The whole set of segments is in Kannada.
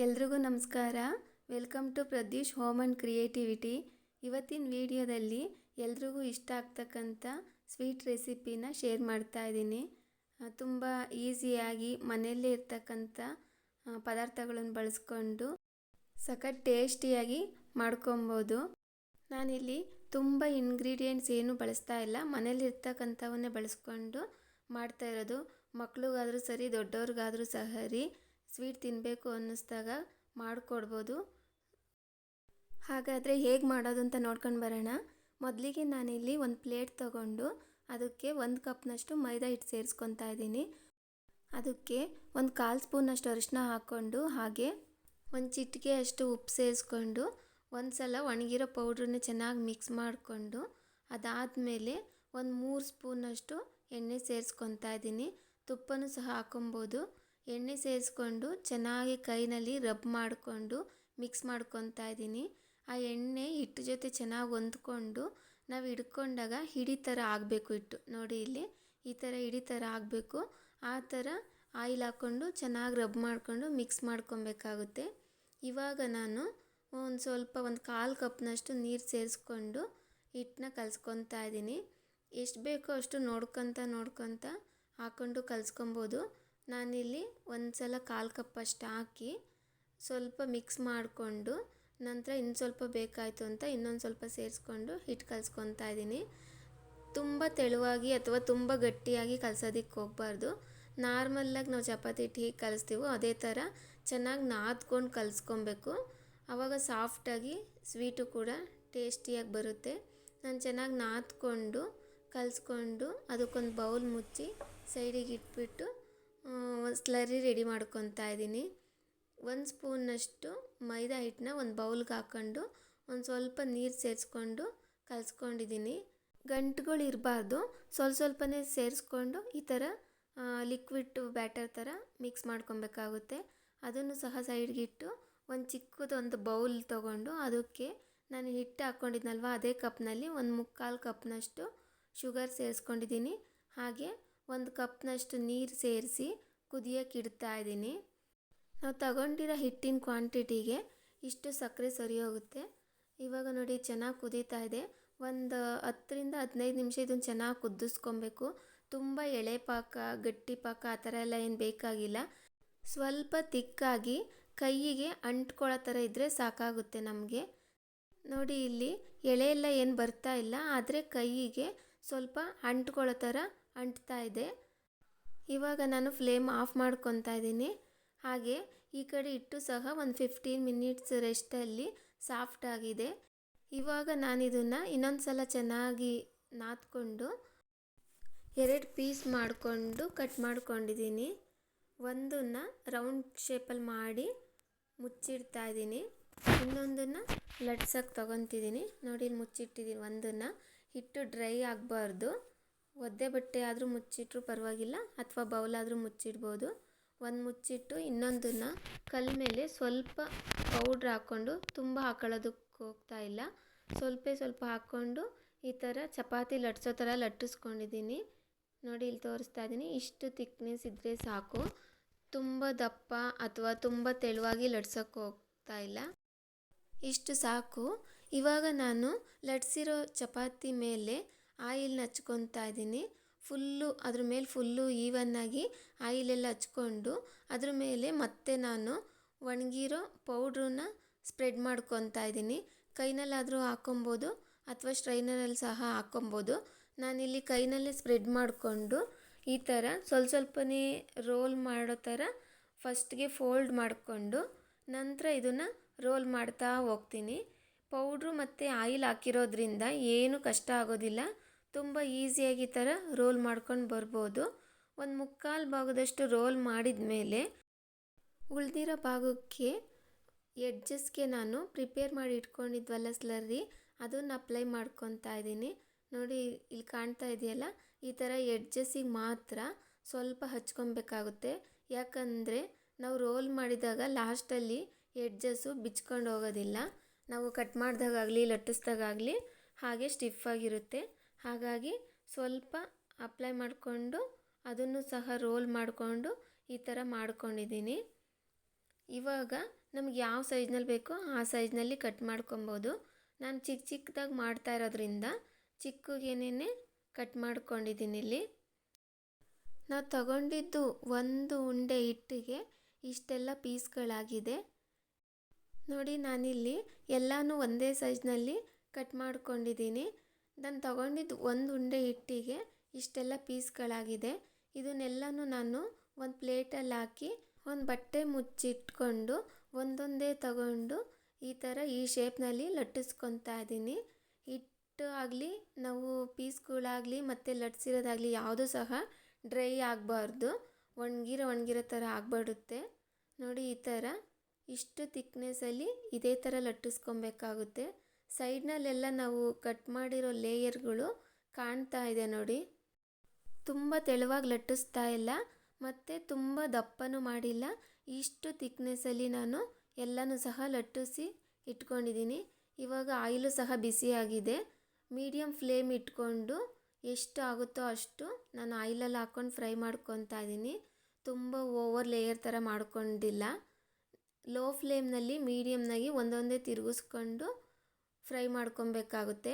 ಎಲ್ರಿಗೂ ನಮಸ್ಕಾರ. Welcome to Pradyush home and creativity. ಇವತ್ತಿನ ವಿಡಿಯೋದಲ್ಲಿ ಎಲ್ರಿಗೂ ಇಷ್ಟ ಆಗ್ತಕ್ಕಂಥ ಸ್ವೀಟ್ ರೆಸಿಪಿನ ಶೇರ್ ಮಾಡ್ತಾ ಇದ್ದೀನಿ. ತುಂಬ ಈಸಿಯಾಗಿ ಮನೆಯಲ್ಲೇ ಇರ್ತಕ್ಕಂಥ ಪದಾರ್ಥಗಳನ್ನು ಬಳಸ್ಕೊಂಡು ಸಖತ್ ಟೇಸ್ಟಿಯಾಗಿ ಮಾಡ್ಕೊಬೋದು. ನಾನಿಲ್ಲಿ ತುಂಬ ಇಂಗ್ರೀಡಿಯೆಂಟ್ಸ್ ಏನು ಬಳಸ್ತಾ ಇಲ್ಲ, ಮನೇಲಿ ಇರ್ತಕ್ಕಂಥವನ್ನೇ ಬಳಸ್ಕೊಂಡು ಮಾಡ್ತಾ ಇರೋದು. ಮಕ್ಳಿಗಾದರೂ ಸರಿ, ದೊಡ್ಡವ್ರಿಗಾದರೂ ಸರಿ ಸ್ವೀಟ್ ತಿನ್ನಬೇಕು ಅನ್ನಿಸ್ದಾಗ ಮಾಡಿಕೊಡ್ಬೋದು. ಹಾಗಾದರೆ ಹೇಗೆ ಮಾಡೋದು ಅಂತ ನೋಡ್ಕೊಂಡು ಬರೋಣ. ಮೊದಲಿಗೆ ನಾನಿಲ್ಲಿ ಒಂದು ಪ್ಲೇಟ್ ತೊಗೊಂಡು ಅದಕ್ಕೆ 1 ಕಪ್ನಷ್ಟು ಮೈದಾ ಹಿಟ್ಟು ಸೇರಿಸ್ಕೊತಾ ಇದ್ದೀನಿ. ಅದಕ್ಕೆ 1/4 ಸ್ಪೂನಷ್ಟು ಅರಿಶಿನ ಹಾಕ್ಕೊಂಡು, ಹಾಗೆ 1 ಚಿಟಿಕೆ ಅಷ್ಟು ಉಪ್ಪು ಸೇರಿಸ್ಕೊಂಡು ಒಂದು ಸಲ ಒಣಗಿರೋ ಪೌಡ್ರನ್ನ ಚೆನ್ನಾಗಿ ಮಿಕ್ಸ್ ಮಾಡಿಕೊಂಡು, ಅದಾದಮೇಲೆ 3 ಸ್ಪೂನಷ್ಟು ಎಣ್ಣೆ ಸೇರಿಸ್ಕೊತಾ ಇದ್ದೀನಿ. ತುಪ್ಪನೂ ಸಹ ಹಾಕೊಬೋದು. ಎಣ್ಣೆ ಸೇರಿಸ್ಕೊಂಡು ಚೆನ್ನಾಗಿ ಕೈನಲ್ಲಿ ರಬ್ ಮಾಡಿಕೊಂಡು ಮಿಕ್ಸ್ ಮಾಡ್ಕೊತಾ ಇದ್ದೀನಿ. ಆ ಎಣ್ಣೆ ಹಿಟ್ಟು ಜೊತೆ ಚೆನ್ನಾಗಿ ಹೊಂದ್ಕೊಂಡು ನಾವು ಹಿಡ್ಕೊಂಡಾಗ ಹಿಡಿ ಥರ ಆಗಬೇಕು ಹಿಟ್ಟು. ನೋಡಿ ಇಲ್ಲಿ ಈ ಥರ ಹಿಡಿ ಥರ ಆಗಬೇಕು. ಆ ಥರ ಆಯಿಲ್ ಹಾಕ್ಕೊಂಡು ಚೆನ್ನಾಗಿ ರಬ್ ಮಾಡಿಕೊಂಡು ಮಿಕ್ಸ್ ಮಾಡ್ಕೊಬೇಕಾಗುತ್ತೆ. ಇವಾಗ ನಾನು ಒಂದು 1/4 ಕಪ್ನಷ್ಟು ನೀರು ಸೇರಿಸ್ಕೊಂಡು ಹಿಟ್ಟನ್ನ ಕಲಿಸ್ಕೊತಾ ಇದ್ದೀನಿ. ಎಷ್ಟು ಬೇಕೋ ಅಷ್ಟು ನೋಡ್ಕೊತ ಹಾಕ್ಕೊಂಡು ಕಲಿಸ್ಕೊಬೋದು. ನಾನಿಲ್ಲಿ ಒಂದು ಸಲ 1/4 ಕಪ್ ಅಷ್ಟು ಹಾಕಿ ಸ್ವಲ್ಪ ಮಿಕ್ಸ್ ಮಾಡಿಕೊಂಡು, ನಂತರ ಇನ್ನು ಸ್ವಲ್ಪ ಬೇಕಾಯಿತು ಅಂತ ಇನ್ನೊಂದು ಸ್ವಲ್ಪ ಸೇರಿಸ್ಕೊಂಡು ಹಿಟ್ಟು ಕಲಿಸ್ಕೊತಾ ಇದ್ದೀನಿ. ತುಂಬ ತೆಳುವಾಗಿ ಅಥವಾ ತುಂಬ ಗಟ್ಟಿಯಾಗಿ ಕಲಸೋದಕ್ಕೆ ಹೋಗಬಾರ್ದು. ನಾರ್ಮಲ್ಲಾಗಿ ನಾವು ಚಪಾತಿ ಹಿಟ್ಟು ಹೇಗೆ ಕಲಿಸ್ತೀವೋ ಅದೇ ಥರ ಚೆನ್ನಾಗಿ ನಾದ್ಕೊಂಡು ಕಲಿಸ್ಕೊಬೇಕು. ಆವಾಗ ಸಾಫ್ಟಾಗಿ ಸ್ವೀಟು ಕೂಡ ಟೇಸ್ಟಿಯಾಗಿ ಬರುತ್ತೆ. ನಾನು ಚೆನ್ನಾಗಿ ನಾದ್ಕೊಂಡು ಕಲಿಸ್ಕೊಂಡು ಅದಕ್ಕೊಂದು ಬೌಲ್ ಮುಚ್ಚಿ ಸೈಡಿಗೆ ಇಟ್ಬಿಟ್ಟು ಸ್ಲರಿ ರೆಡಿ ಮಾಡ್ಕೊತಾ ಇದ್ದೀನಿ. 1 ಸ್ಪೂನಷ್ಟು ಮೈದಾ ಹಿಟ್ಟನ್ನ ಒಂದು ಬೌಲ್ಗೆ ಹಾಕ್ಕೊಂಡು ಒಂದು ಸ್ವಲ್ಪ ನೀರು ಸೇರಿಸ್ಕೊಂಡು ಕಲಿಸ್ಕೊಂಡಿದ್ದೀನಿ. ಗಂಟುಗಳು ಇರಬಾರ್ದು, ಸ್ವಲ್ಪನೇ ಸೇರಿಸ್ಕೊಂಡು ಈ ಥರ ಲಿಕ್ವಿಡ್ ಬ್ಯಾಟರ್ ಥರ ಮಿಕ್ಸ್ ಮಾಡ್ಕೊಬೇಕಾಗುತ್ತೆ. ಅದನ್ನು ಸಹ ಸೈಡ್ಗೆ ಇಟ್ಟು ಚಿಕ್ಕದೊಂದು ಬೌಲ್ ತೊಗೊಂಡು ಅದಕ್ಕೆ ನಾನು ಹಿಟ್ಟು ಹಾಕ್ಕೊಂಡಿದ್ನಲ್ವ ಅದೇ ಕಪ್ನಲ್ಲಿ 1/4 ಕಪ್ನಷ್ಟು ಶುಗರ್ ಸೇರಿಸ್ಕೊಂಡಿದ್ದೀನಿ. ಹಾಗೆ 1 ಕಪ್ನಷ್ಟು ನೀರು ಸೇರಿಸಿ ಕುದಿಯೋಕೆ ಇಡ್ತಾ ಇದ್ದೀನಿ. ನಾವು ತಗೊಂಡಿರೋ ಹಿಟ್ಟಿನ ಕ್ವಾಂಟಿಟಿಗೆ ಇಷ್ಟು ಸಕ್ಕರೆ ಸರಿ ಹೋಗುತ್ತೆ. ಇವಾಗ ನೋಡಿ ಚೆನ್ನಾಗಿ ಕುದೀತಾ ಇದೆ. ಒಂದು 10-15 ನಿಮಿಷ ಇದನ್ನು ಚೆನ್ನಾಗಿ ಕುದಿಸ್ಕೊಬೇಕು. ತುಂಬ ಎಳೆ ಪಾಕ, ಗಟ್ಟಿ ಪಾಕ ಆ ಥರ ಎಲ್ಲ ಏನು ಬೇಕಾಗಿಲ್ಲ. ಸ್ವಲ್ಪ ತಿಕ್ಕಾಗಿ ಕೈಯಿಗೆ ಅಂಟ್ಕೊಳ್ಳೋ ಥರ ಇದ್ದರೆ ಸಾಕಾಗುತ್ತೆ ನಮಗೆ. ನೋಡಿ ಇಲ್ಲಿ ಎಳೆ ಎಲ್ಲ ಏನು ಬರ್ತಾ ಇಲ್ಲ, ಆದರೆ ಕೈಯಿಗೆ ಸ್ವಲ್ಪ ಅಂಟ್ಕೊಳ್ಳೋ ಥರ ಅಂಟ್ತಾ ಇದೆ. ಇವಾಗ ನಾನು ಫ್ಲೇಮ್ ಆಫ್ ಮಾಡ್ಕೊತಾ ಇದ್ದೀನಿ. ಹಾಗೆ ಈ ಕಡೆ ಹಿಟ್ಟು ಸಹ ಒಂದು 15 ಮಿನಿಟ್ಸ್ ರೆಸ್ಟಲ್ಲಿ ಸಾಫ್ಟ್ ಆಗಿದೆ. ಇವಾಗ ನಾನು ಇದನ್ನು ಇನ್ನೊಂದು ಸಲ ಚೆನ್ನಾಗಿ ನಾದ್ಕೊಂಡು 2 ಪೀಸ್ ಮಾಡಿಕೊಂಡು ಕಟ್ ಮಾಡ್ಕೊಂಡಿದ್ದೀನಿ. ಒಂದನ್ನು ರೌಂಡ್ ಶೇಪಲ್ಲಿ ಮಾಡಿ ಮುಚ್ಚಿಡ್ತಾ ಇದ್ದೀನಿ, ಇನ್ನೊಂದನ್ನು ಲಟ್ಸಕ್ಕೆ ತೊಗೊತಿದ್ದೀನಿ. ನೋಡಿ ಇಲ್ಲಿ ಮುಚ್ಚಿಟ್ಟಿದ್ದೀನಿ ಒಂದನ್ನು. ಹಿಟ್ಟು ಡ್ರೈ ಆಗಬಾರ್ದು. ಒದ್ದೆ ಬಟ್ಟೆ ಆದರೂ ಮುಚ್ಚಿಟ್ರೂ ಪರವಾಗಿಲ್ಲ, ಅಥವಾ ಬೌಲಾದರೂ ಮುಚ್ಚಿಡ್ಬೋದು. ಒಂದು ಮುಚ್ಚಿಟ್ಟು ಇನ್ನೊಂದನ್ನು ಕಲ್ಲ ಮೇಲೆ ಸ್ವಲ್ಪ ಪೌಡ್ರ್ ಹಾಕ್ಕೊಂಡು, ತುಂಬ ಹಾಕೊಳ್ಳೋದಕ್ಕೆ ಹೋಗ್ತಾ ಇಲ್ಲ, ಸ್ವಲ್ಪ ಹಾಕ್ಕೊಂಡು ಈ ಥರ ಚಪಾತಿ ಲಟ್ಸೋ ಥರ ಲಟ್ಟಿಸ್ಕೊಂಡಿದ್ದೀನಿ. ನೋಡಿ ಇಲ್ಲಿ ತೋರಿಸ್ತಾ ಇದ್ದೀನಿ. ಇಷ್ಟು ತಿಕ್ನೆಸ್ ಇದ್ದರೆ ಸಾಕು, ತುಂಬ ದಪ್ಪ ಅಥವಾ ತುಂಬ ತೆಳುವಾಗಿ ಲಟ್ಸೋಕ್ಕೆ ಹೋಗ್ತಾ ಇಲ್ಲ, ಇಷ್ಟು ಸಾಕು. ಇವಾಗ ನಾನು ಲಟ್ಸಿರೋ ಚಪಾತಿ ಮೇಲೆ ಆಯಿಲ್ನ ಹಚ್ಕೊತಾ ಇದ್ದೀನಿ. ಅದ್ರ ಮೇಲೆ ಫುಲ್ಲು ಈವನ್ನಾಗಿ ಆಯಿಲೆಲ್ಲ ಹಚ್ಕೊಂಡು ಅದ್ರ ಮೇಲೆ ಮತ್ತೆ ನಾನು ಒಣಗಿರೋ ಪೌಡ್ರನ್ನ ಸ್ಪ್ರೆಡ್ ಮಾಡ್ಕೊತಾ ಇದ್ದೀನಿ. ಕೈನಲ್ಲಾದರೂ ಹಾಕ್ಕೊಬೋದು ಅಥವಾ ಸ್ಟ್ರೈನರಲ್ಲಿ ಸಹ ಹಾಕ್ಕೊಬೋದು. ನಾನಿಲ್ಲಿ ಕೈನಲ್ಲೇ ಸ್ಪ್ರೆಡ್ ಮಾಡಿಕೊಂಡು ಈ ಥರ ಸ್ವಲ್ಪನೇ ರೋಲ್ ಮಾಡೋ ಥರ ಫಸ್ಟ್ಗೆ ಫೋಲ್ಡ್ ಮಾಡಿಕೊಂಡು ನಂತರ ಇದನ್ನು ರೋಲ್ ಮಾಡ್ತಾ ಹೋಗ್ತೀನಿ. ಪೌಡ್ರು ಮತ್ತು ಆಯಿಲ್ ಹಾಕಿರೋದ್ರಿಂದ ಏನು ಕಷ್ಟ ಆಗೋದಿಲ್ಲ. ತುಂಬ ಈಸಿಯಾಗಿ ಈ ಥರ ರೋಲ್ ಮಾಡ್ಕೊಂಡು ಬರ್ಬೋದು. 1/4 ಭಾಗದಷ್ಟು ರೋಲ್ ಮಾಡಿದ ಮೇಲೆ ಉಳಿದಿರೋ ಭಾಗಕ್ಕೆ ಎಡ್ಜಸ್ಗೆ ನಾನು ಪ್ರಿಪೇರ್ ಮಾಡಿ ಇಟ್ಕೊಂಡಿದ್ವಲ್ಲ ಸ್ಲರ್ರಿ, ಅದನ್ನು ಅಪ್ಲೈ ಮಾಡ್ಕೊತಾ ಇದ್ದೀನಿ. ನೋಡಿ ಇಲ್ಲಿ ಕಾಣ್ತಾ ಇದೆಯಲ್ಲ, ಈ ಥರ ಎಡ್ಜಸ್ಸಿಗೆ ಮಾತ್ರ ಸ್ವಲ್ಪ ಹಚ್ಕೊಬೇಕಾಗುತ್ತೆ. ಯಾಕಂದರೆ ನಾವು ರೋಲ್ ಮಾಡಿದಾಗ ಲಾಸ್ಟಲ್ಲಿ ಎಡ್ಜಸ್ಸು ಬಿಚ್ಕೊಂಡು ಹೋಗೋದಿಲ್ಲ. ನಾವು ಕಟ್ ಮಾಡಿದಾಗಲಿ ಲಟ್ಟಿಸ್ದಾಗಲಿ ಹಾಗೆ ಸ್ಟಿಫಾಗಿರುತ್ತೆ. ಹಾಗಾಗಿ ಸ್ವಲ್ಪ ಅಪ್ಲೈ ಮಾಡಿಕೊಂಡು ಅದನ್ನು ಸಹ ರೋಲ್ ಮಾಡಿಕೊಂಡು ಈ ಥರ ಮಾಡ್ಕೊಂಡಿದ್ದೀನಿ. ಇವಾಗ ನಮ್ಗೆ ಯಾವ ಸೈಜ್ನಲ್ಲಿ ಬೇಕೋ ಆ ಸೈಜ್ನಲ್ಲಿ ಕಟ್ ಮಾಡ್ಕೊಬೋದು. ನಾನು ಚಿಕ್ಕ ಚಿಕ್ಕದಾಗಿ ಮಾಡ್ತಾ ಇರೋದ್ರಿಂದ ಚಿಕ್ಕಗೇನೇ ಕಟ್ ಮಾಡ್ಕೊಂಡಿದ್ದೀನಿ ಇಲ್ಲಿ. ನಾವು ತಗೊಂಡಿದ್ದು ಒಂದು ಉಂಡೆ ಹಿಟ್ಟಿಗೆ ಇಷ್ಟೆಲ್ಲ ಪೀಸ್ಗಳಾಗಿದೆ ನೋಡಿ. ನಾನಿಲ್ಲಿ ಎಲ್ಲನೂ ಒಂದೇ ಸೈಜ್ನಲ್ಲಿ ಕಟ್ ಮಾಡ್ಕೊಂಡಿದ್ದೀನಿ. ನಾನು ತಗೊಂಡಿದ್ದು ಒಂದು ಉಂಡೆ ಹಿಟ್ಟಿಗೆ ಇಷ್ಟೆಲ್ಲ ಪೀಸ್ಗಳಾಗಿದೆ. ಇದನ್ನೆಲ್ಲನೂ ನಾನು ಒಂದು ಪ್ಲೇಟಲ್ಲಿ ಹಾಕಿ ಒಂದು ಬಟ್ಟೆ ಮುಚ್ಚಿಟ್ಕೊಂಡು ಒಂದೊಂದೇ ತಗೊಂಡು ಈ ಶೇಪ್ನಲ್ಲಿ ಲಟ್ಟಿಸ್ಕೊತಾ ಇದ್ದೀನಿ. ಹಿಟ್ಟು ಆಗಲಿ ನಾವು ಪೀಸ್ಗಳಾಗಲಿ ಮತ್ತು ಲಟ್ಸಿರೋದಾಗಲಿ ಯಾವುದೂ ಸಹ ಡ್ರೈ ಆಗಬಾರ್ದು, ಒಣಗಿರೋ ಥರ ಆಗಿಬಿಡುತ್ತೆ ನೋಡಿ. ಈ ಥರ ಇಷ್ಟು ತಿಕ್ನೆಸ್ಸಲ್ಲಿ ಇದೇ ಥರ ಲಟ್ಟಿಸ್ಕೊಬೇಕಾಗುತ್ತೆ. ಸೈಡ್ನಲ್ಲೆಲ್ಲ ನಾವು ಕಟ್ ಮಾಡಿರೋ ಲೇಯರ್ಗಳು ಕಾಣ್ತಾ ಇದೆ ನೋಡಿ. ತುಂಬ ತೆಳುವಾಗಿ ಲಟ್ಟಿಸ್ತಾ ಇಲ್ಲ ಮತ್ತು ತುಂಬ ದಪ್ಪನೂ ಮಾಡಿಲ್ಲ. ಇಷ್ಟು ತಿಕ್ನೆಸ್ಸಲ್ಲಿ ನಾನು ಎಲ್ಲನೂ ಸಹ ಲಟ್ಟಿಸಿ ಇಟ್ಕೊಂಡಿದ್ದೀನಿ. ಇವಾಗ ಆಯಿಲು ಸಹ ಬಿಸಿಯಾಗಿದೆ. ಮೀಡಿಯಮ್ ಫ್ಲೇಮ್ ಇಟ್ಕೊಂಡು ಎಷ್ಟು ಆಗುತ್ತೋ ಅಷ್ಟು ನಾನು ಆಯಿಲಲ್ಲಿ ಹಾಕ್ಕೊಂಡು ಫ್ರೈ ಮಾಡ್ಕೊತಾ ಇದ್ದೀನಿ. ತುಂಬ ಓವರ್ ಲೇಯರ್ ಥರ ಮಾಡ್ಕೊಂಡಿಲ್ಲ. ಲೋ ಫ್ಲೇಮ್ನಲ್ಲಿ ಮೀಡಿಯಮ್ನಾಗಿ ಒಂದೊಂದೇ ತಿರುಗಿಸ್ಕೊಂಡು ಫ್ರೈ ಮಾಡ್ಕೊಬೇಕಾಗುತ್ತೆ.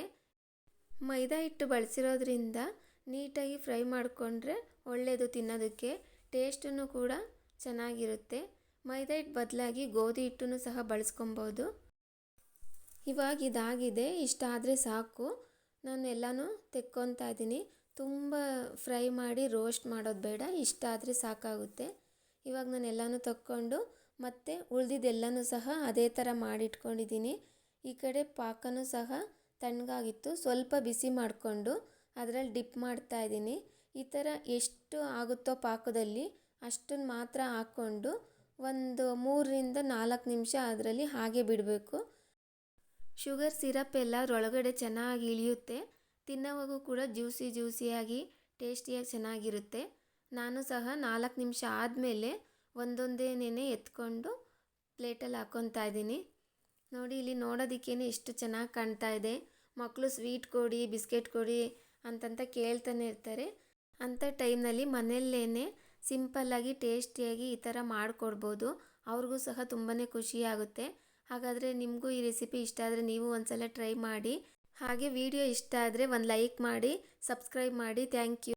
ಮೈದಾ ಹಿಟ್ಟು ಬಳಸಿರೋದ್ರಿಂದ ನೀಟಾಗಿ ಫ್ರೈ ಮಾಡಿಕೊಂಡ್ರೆ ಒಳ್ಳೆಯದು, ತಿನ್ನೋದಕ್ಕೆ ಟೇಸ್ಟೂ ಕೂಡ ಚೆನ್ನಾಗಿರುತ್ತೆ. ಮೈದಾ ಹಿಟ್ಟು ಬದಲಾಗಿ ಗೋಧಿ ಹಿಟ್ಟನ್ನು ಸಹ ಬಳಸ್ಕೊಬೋದು. ಇವಾಗ ಇದಾಗಿದೆ, ಇಷ್ಟಾದರೆ ಸಾಕು. ನಾನು ಎಲ್ಲನೂ ತೆಕ್ಕೊತಾ ಇದ್ದೀನಿ. ತುಂಬ ಫ್ರೈ ಮಾಡಿ ರೋಸ್ಟ್ ಮಾಡೋದು ಬೇಡ, ಇಷ್ಟಾದರೆ ಸಾಕಾಗುತ್ತೆ. ಇವಾಗ ನಾನು ಎಲ್ಲನೂ ತಕ್ಕೊಂಡು ಮತ್ತು ಉಳಿದಿದ್ದೆಲ್ಲನೂ ಸಹ ಅದೇ ಥರ ಮಾಡಿಟ್ಕೊಂಡಿದ್ದೀನಿ. ಈ ಕಡೆ ಪಾಕನೂ ಸಹ ತಣ್ಣಗಾಗಿತ್ತು, ಸ್ವಲ್ಪ ಬಿಸಿ ಮಾಡಿಕೊಂಡು ಅದರಲ್ಲಿ ಡಿಪ್ ಮಾಡ್ತಾ ಇದ್ದೀನಿ. ಈ ಥರ ಎಷ್ಟು ಆಗುತ್ತೋ ಪಾಕದಲ್ಲಿ ಅಷ್ಟನ್ನು ಮಾತ್ರ ಹಾಕ್ಕೊಂಡು ಒಂದು 3-4 ನಿಮಿಷ ಅದರಲ್ಲಿ ಹಾಗೆ ಬಿಡಬೇಕು. ಶುಗರ್ ಸಿರಪ್ ಎಲ್ಲ ಒಳಗಡೆ ಚೆನ್ನಾಗಿ ಇಳಿಯುತ್ತೆ. ತಿನ್ನೋವಾಗೂ ಕೂಡ ಜ್ಯೂಸಿಯಾಗಿ ಟೇಸ್ಟಿಯಾಗಿ ಚೆನ್ನಾಗಿರುತ್ತೆ. ನಾನು ಸಹ 4 ನಿಮಿಷ ಆದಮೇಲೆ ಒಂದೊಂದೇನೇ ಎತ್ಕೊಂಡು ಪ್ಲೇಟಲ್ಲಿ ಹಾಕ್ಕೊತಾ ಇದ್ದೀನಿ ನೋಡಿ. ಇಲ್ಲಿ ನೋಡೋದಕ್ಕೇ ಎಷ್ಟು ಚೆನ್ನಾಗಿ ಕಾಣ್ತಾ ಇದೆ. ಮಕ್ಕಳು ಸ್ವೀಟ್ ಕೊಡಿ, ಬಿಸ್ಕೆಟ್ ಕೊಡಿ ಅಂತಂತ ಕೇಳ್ತಾನೆ ಇರ್ತಾರೆ. ಅಂಥ ಟೈಮ್ನಲ್ಲಿ ಮನೆಯಲ್ಲೇ ಸಿಂಪಲ್ಲಾಗಿ ಟೇಸ್ಟಿಯಾಗಿ ಈ ಥರ ಮಾಡಿಕೊಡ್ಬೋದು. ಅವ್ರಿಗೂ ಸಹ ತುಂಬಾ ಖುಷಿಯಾಗುತ್ತೆ. ಹಾಗಾದರೆ ನಿಮಗೂ ಈ ರೆಸಿಪಿ ಇಷ್ಟ ಆದರೆ ನೀವು ಒಂದ್ಸಲ ಟ್ರೈ ಮಾಡಿ. ಹಾಗೆ ವಿಡಿಯೋ ಇಷ್ಟ ಆದರೆ ಒಂದು ಲೈಕ್ ಮಾಡಿ, ಸಬ್ಸ್ಕ್ರೈಬ್ ಮಾಡಿ. Thank you.